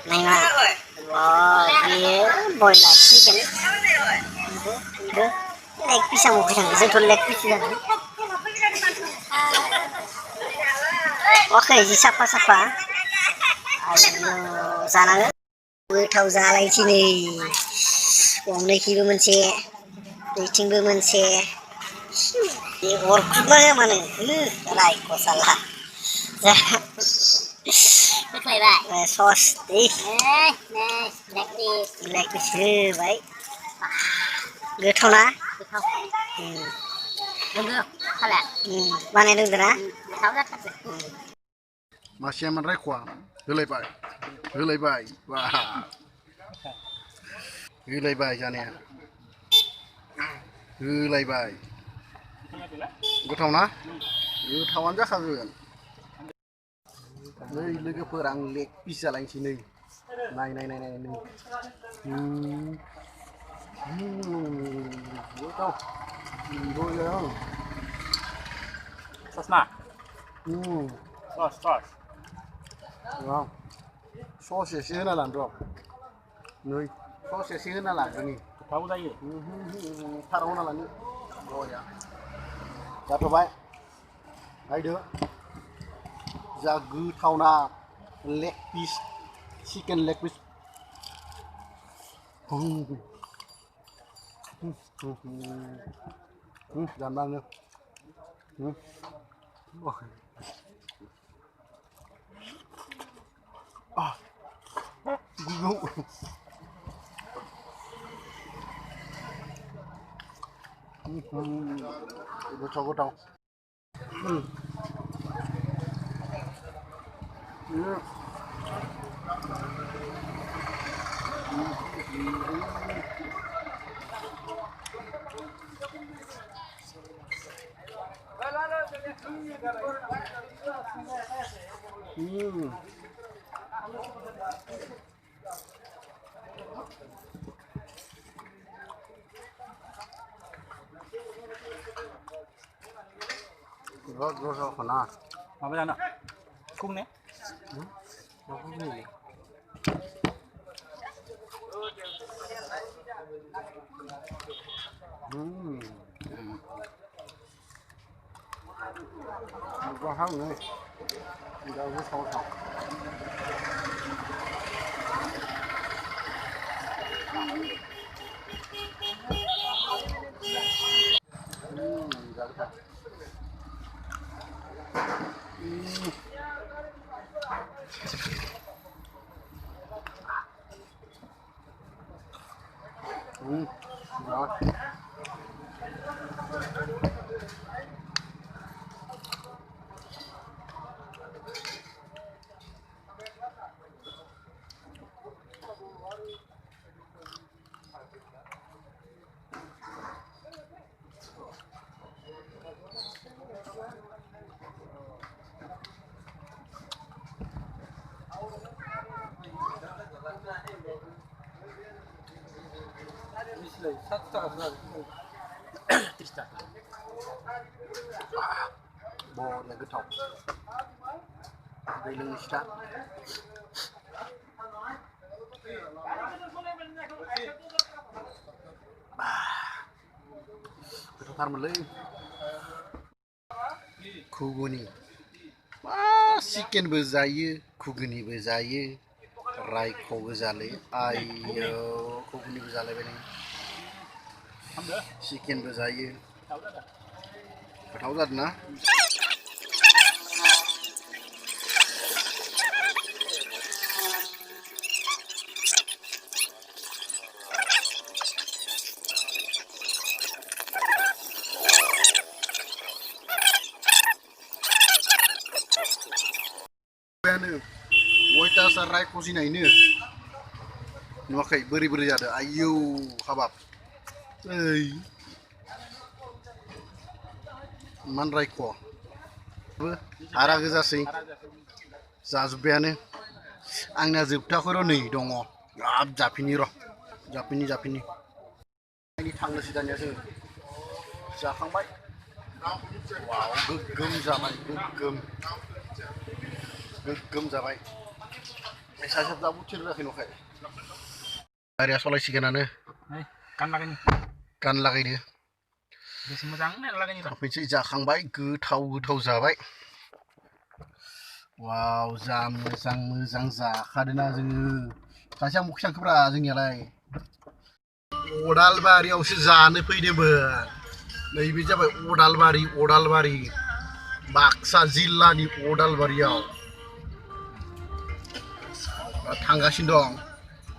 Nengok. Wah, dia boiler chicken. Itu leg piece mau pisang, itu leg piece dah. Oke, siapa? Ayo, sana गोथाव जालायसै नै गंनैखिबो मोनसे बैथिंबो मोनसे बे अरखुमा मानो रायख' साला सस दै ब्लेक पिस होबाय गोथाव ना बानाय रोंदों ना मासेया मान रायख'आ होलायबाय बा होलायबाय जानाया होलायबाय गोथाव ना गोथावानो जाखागोन नै लोगोफोर आं लेग पिस जालायनोसै नै नाय गोथाव बोलो sos na sos wow sos एसे होना लानो र' नै sos एसे होना लाग्रोनि गोथाव जायो थाराव होना लानो बया जाथ'बाय नायदो जा गोथावना leg piece chicken leg piece जानलाङो गोथाव gwthawkhana apa jana kung ne Hang này, đâu có sâu thật. Rồi. Bò là goथाव दै लोंनोसै गोथावथारमोनलै खुगुनि चिकेनबो जायो खुगुनिबो जायो रायख' गोजालै आयौ खुगुनिबो जालायबाय नै चिकेनबो जायो गोथाव जादों ना अयथासार रायख'सिनायनो नुवाखै बोरै जादों आयौ हाबाब ओइ मान रायख' हारा गोजासै जाजोब्बायानो आंना जोबथाखौ र' नै दङ हाब जाफिनि र' जाफिनि थांनोसै दानिया जोङो जाखांबाय वाव गोग्गोम जाबाय गोग्गोम जाबाय सासे जाबु थिराखै नखाय गारिया सलायसिगोनानो Kan lagi nih. गान लागायदो Udah semua lagi nih. फैनोसै जाखांबाय गोथाव जाबाय वाव जा मोजां जाखादोना जोङो सासेया मुखियांखोब्रा जोंनियालाय अदालबारियावसो जानो फैदोंमोन नैबे जाबाय अदालबारि बाक्सा जिल्लानि अदालबारियाव थांगासिनो दं